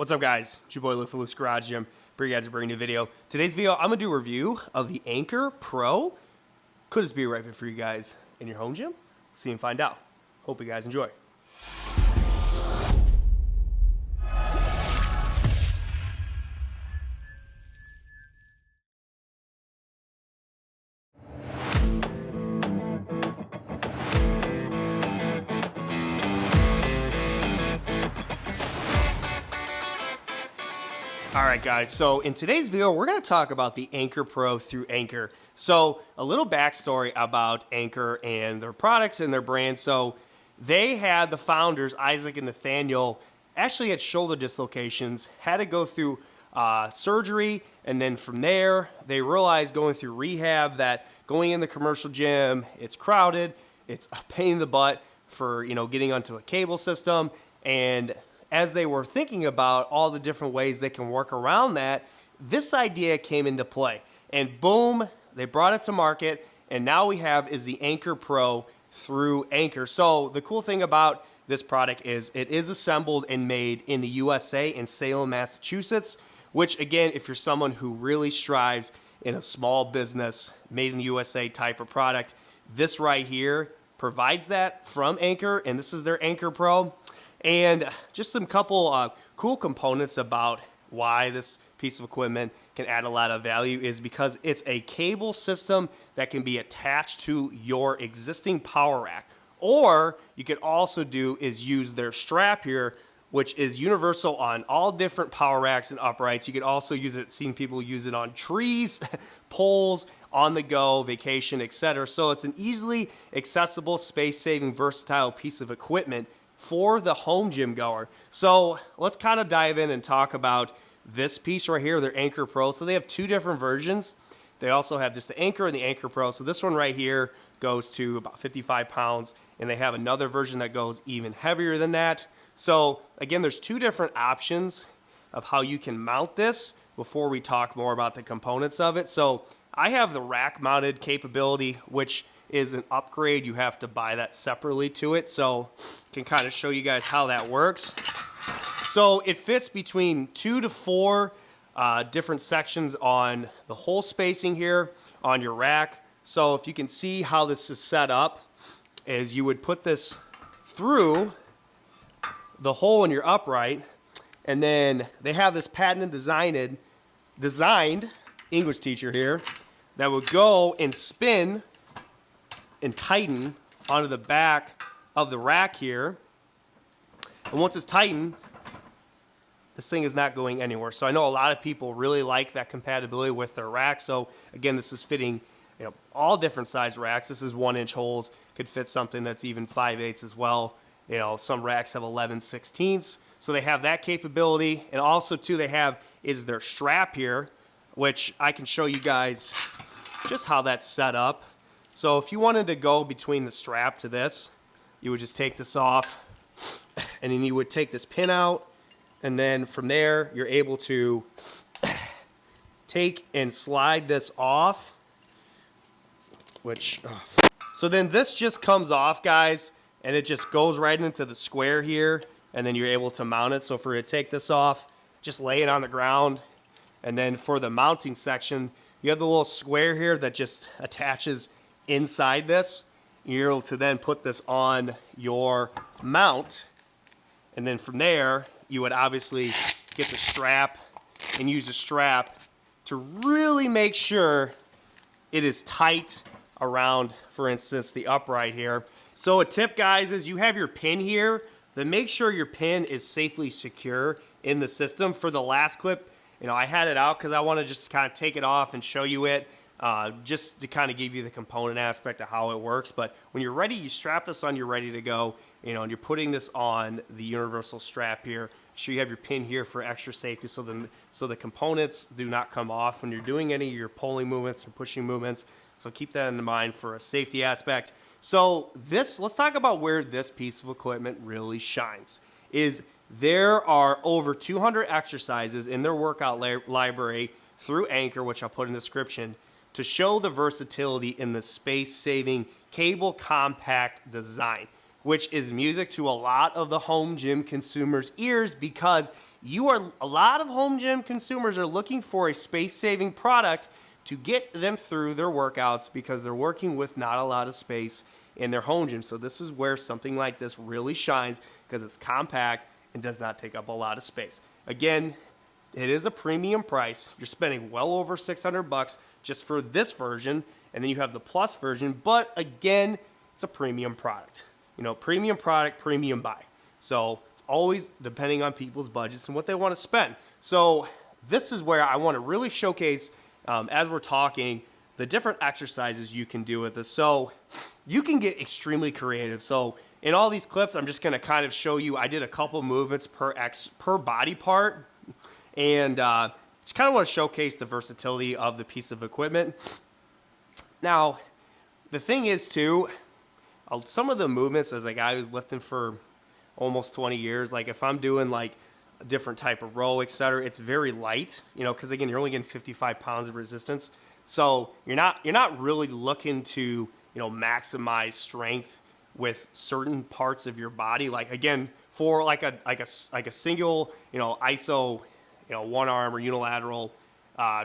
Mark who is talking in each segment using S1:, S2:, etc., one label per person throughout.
S1: What's up, guys? It's your boy Luke from Luke's Garage Gym. Bring you guys a brand new video. Today's video, I'm gonna do a review of the ANCORE Pro. Could this be a right fit for you guys in your home gym? See and find out. Hope you guys enjoy. Alright guys, so in today's video, we're going to talk about the ANCORE Pro through ANCORE. So a little backstory about ANCORE and their products and their brand. So they had the founders, Isaac and Nathaniel, actually had shoulder dislocations, had to go through surgery, and then from there, they realized going through rehab that going in the commercial gym, it's crowded, it's a pain in the butt for, getting onto a cable system, and as they were thinking about all the different ways they can work around that, this idea came into play. And boom, they brought it to market, and now we have is the ANCORE Pro through ANCORE. So the cool thing about this product is it is assembled and made in the USA in Salem, Massachusetts, which again, if you're someone who really strives in a small business, made in the USA type of product, this right here provides that from ANCORE, and this is their ANCORE Pro. And just some couple cool components about why this piece of equipment can add a lot of value is because it's a cable system that can be attached to your existing power rack. Or you could also do is use their strap here, which is universal on all different power racks and uprights. You could also use it, seen people use it on trees, poles, on the go, vacation, etc. So it's an easily accessible, space-saving, versatile piece of equipment for the home gym goer. So let's kind of dive in and talk about this piece right here, their ANCORE Pro. So they have two different versions. They also have just the ANCORE and the ANCORE Pro. So this one right here goes to about 55 pounds, and they have another version that goes even heavier than that. So again, there's two different options of how you can mount this before we talk more about the components of it. So I have the rack mounted capability, which is an upgrade. You have to buy that separately to it. So I can kind of show you guys how that works. So it fits between 2 to 4 different sections on the hole spacing here on your rack. So if you can see how this is set up, is you would put this through the hole in your upright, and then they have this patented designed English teacher here that would go and spin and tighten onto the back of the rack here. And once it's tightened, this thing is not going anywhere. So I know a lot of people really like that compatibility with their rack. So again, this is fitting all different size racks. This is 1-inch holes, could fit something that's even 5/8 as well. Some racks have 11/16. So they have that capability. And also too, they have is their strap here, which I can show you guys just how that's set up. So if you wanted to go between the strap to this, you would just take this off, and then you would take this pin out, and then from there, you're able to take and slide this off, so then this just comes off, guys, and it just goes right into the square here, and then you're able to mount it. So for you to take this off, just lay it on the ground, and then for the mounting section, you have the little square here that just attaches inside this. You're able to then put this on your mount, and then from there you would obviously get the strap and use the strap to really make sure it is tight around, for instance, the upright here. So a tip, guys, is you have your pin here, then make sure your pin is safely secure in the system. For the last clip, I had it out because I want to just kind of take it off and show you it. Just to kind of give you the component aspect of how it works. But when you're ready, you strap this on, you're ready to go, and you're putting this on the universal strap here. Make sure you have your pin here for extra safety so the components do not come off when you're doing any of your pulling movements or pushing movements. So keep that in mind for a safety aspect. So let's talk about where this piece of equipment really shines. There are over 200 exercises in their workout library through ANCORE, which I'll put in the description, to show the versatility in the space-saving cable compact design. which is music to a lot of the home gym consumers' ears, because a lot of home gym consumers are looking for a space-saving product to get them through their workouts because they're working with not a lot of space in their home gym. So this is where something like this really shines, because it's compact and does not take up a lot of space. Again, it is a premium price. You're spending well over $600 just for this version, and then you have the plus version, but again, it's a premium product. You know, premium product, premium buy. So it's always depending on people's budgets and what they want to spend. So this is where I want to really showcase, as we're talking, the different exercises you can do with this. So you can get extremely creative. So in all these clips, I'm just going to kind of show you, I did a couple movements per body part, and just kind of want to showcase the versatility of the piece of equipment. Now, the thing is too, some of the movements, as a guy who's lifting for almost 20 years, like if I'm doing like a different type of row, etc., it's very light, you know, because again, you're only getting 55 pounds of resistance. So you're not really looking to, you know, maximize strength with certain parts of your body. Like again, for like a single, you know, iso, you know, one arm or unilateral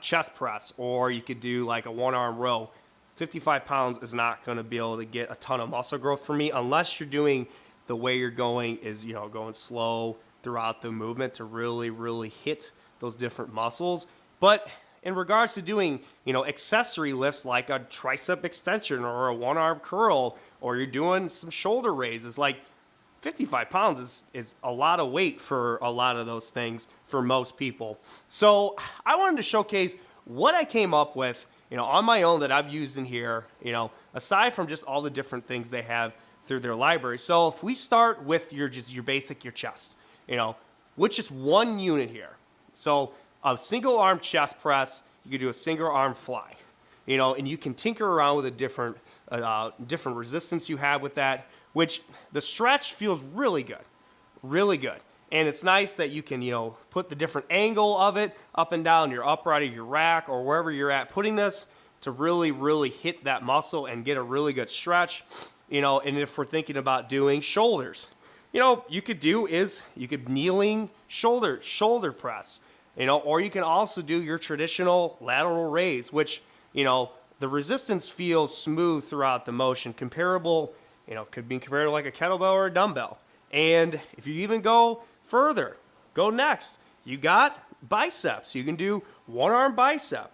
S1: chest press, or you could do like a one arm row. 55 pounds is not going to be able to get a ton of muscle growth for me unless you're doing the way you're going is, you know, going slow throughout the movement to really hit those different muscles. But in regards to doing, you know, accessory lifts like a tricep extension or a one arm curl, or you're doing some shoulder raises, like 55 pounds is a lot of weight for a lot of those things for most people. So I wanted to showcase what I came up with, you know, on my own that I've used in here, you know, aside from just all the different things they have through their library. So if we start with your chest, you know, with just one unit here. So a single arm chest press, you can do a single arm fly, you know, and you can tinker around with a different resistance you have with that, which the stretch feels really good, really good. And it's nice that you can, you know, put the different angle of it up and down your upright of your rack or wherever you're at, putting this to really hit that muscle and get a really good stretch, you know. And if we're thinking about doing shoulders, you know, you could kneeling shoulder press, you know, or you can also do your traditional lateral raise, which, you know, the resistance feels smooth throughout the motion, comparable, you know, could be compared to like a kettlebell or a dumbbell. And if you even go further, go next, you got biceps. You can do one arm bicep,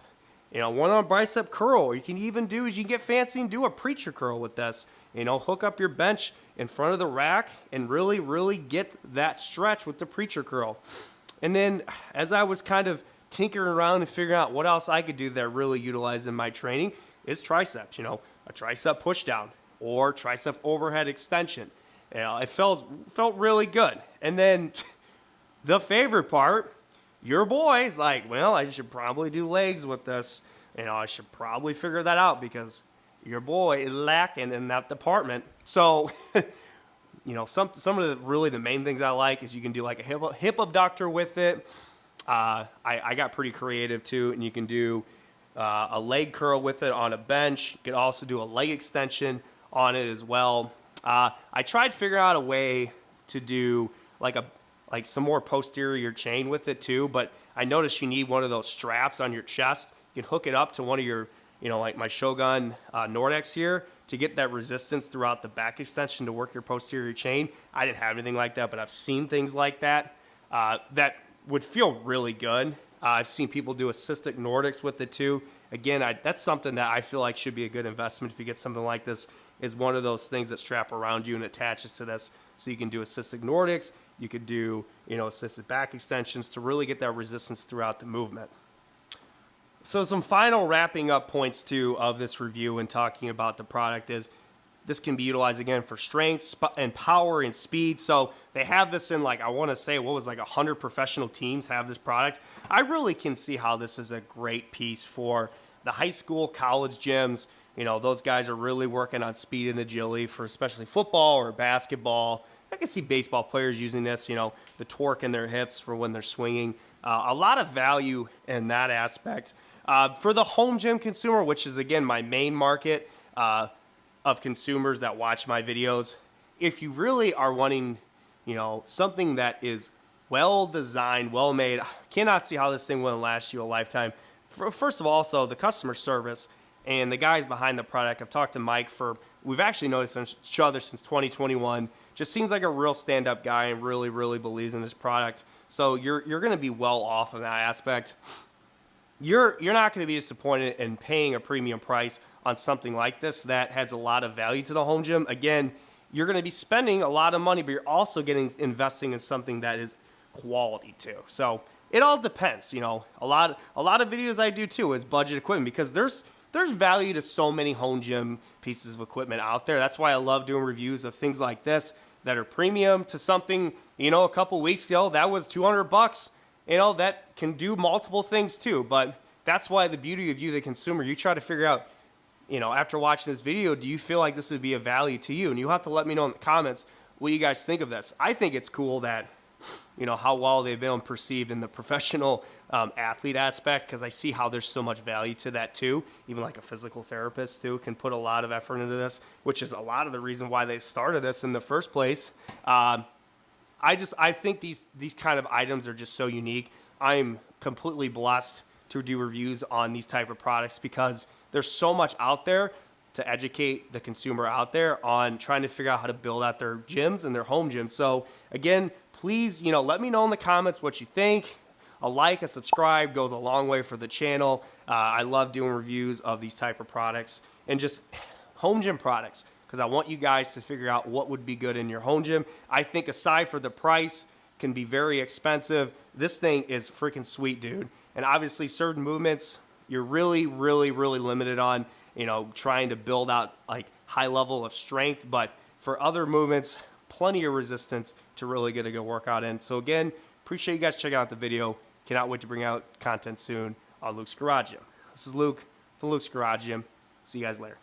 S1: you know, one arm bicep curl. Or you can even do, as you get fancy, and do a preacher curl with this. You know, hook up your bench in front of the rack and really get that stretch with the preacher curl. And then as I was kind of tinkering around and figuring out what else I could do that I really utilize in my training is triceps, you know, a tricep push down or tricep overhead extension. You know, it felt really good. And then the favorite part, your boy's like, well, I should probably do legs with this. You know, I should probably figure that out because your boy is lacking in that department. So, you know, some of the main things I like is you can do like a hip abductor with it. I got pretty creative too, and you can do a leg curl with it on a bench. You can also do a leg extension on it as well. I tried figuring out a way to do like some more posterior chain with it too, but I noticed you need one of those straps on your chest. You can hook it up to one of your, you know, like my Shogun Nordex here to get that resistance throughout the back extension to work your posterior chain. I didn't have anything like that, but I've seen things like that that would feel really good. I've seen people do assisted Nordics with it too. Again, that's something that I feel like should be a good investment if you get something like this, is one of those things that strap around you and attaches to this. So you can do assisted Nordics, you could do, you know, assisted back extensions to really get that resistance throughout the movement. So some final wrapping up points too of this review and talking about the product is this can be utilized again for strength and power and speed. So they have this in, like, I want to say, what was like 100 professional teams have this product. I really can see how this is a great piece for the high school, college gyms. You know, those guys are really working on speed and agility for especially football or basketball. I can see baseball players using this, you know, the torque in their hips for when they're swinging. A lot of value in that aspect. For the home gym consumer, which is, again, my main market of consumers that watch my videos, if you really are wanting, something that is well designed, well made, cannot see how this thing will last you a lifetime. First of all, also the customer service and the guys behind the product. I've talked to Mike we've actually noticed each other since 2021. Just seems like a real stand-up guy and really, really believes in this product. So you're going to be well off in that aspect. You're not going to be disappointed in paying a premium price on something like this that has a lot of value to the home gym. Again, you're going to be spending a lot of money, but you're also investing in something that is quality too. So it all depends. A lot of videos I do too is budget equipment, because there's value to so many home gym pieces of equipment out there. That's why I love doing reviews of things like this that are premium to something, a couple weeks ago that was $200. That can do multiple things too. But that's why the beauty of you, the consumer, you try to figure out, after watching this video, do you feel like this would be of value to you? And you have to let me know in the comments what you guys think of this. I think it's cool that, how well they've been perceived in the professional athlete aspect, because I see how there's so much value to that too. Even like a physical therapist too can put a lot of effort into this, which is a lot of the reason why they started this in the first place. I think these kind of items are just so unique. I'm completely blessed to do reviews on these type of products, because there's so much out there to educate the consumer out there on trying to figure out how to build out their gyms and their home gyms. So again, please, let me know in the comments what you think. A like, a subscribe goes a long way for the channel. I love doing reviews of these type of products and just home gym products, because I want you guys to figure out what would be good in your home gym. I think aside for the price, can be very expensive, this thing is freaking sweet, dude. And obviously certain movements you're really, really, really limited on, trying to build out like high level of strength. But for other movements, plenty of resistance to really get a good workout in. So again, appreciate you guys checking out the video. Cannot wait to bring out content soon on Luke's Garage Gym. This is Luke from Luke's Garage Gym. See you guys later.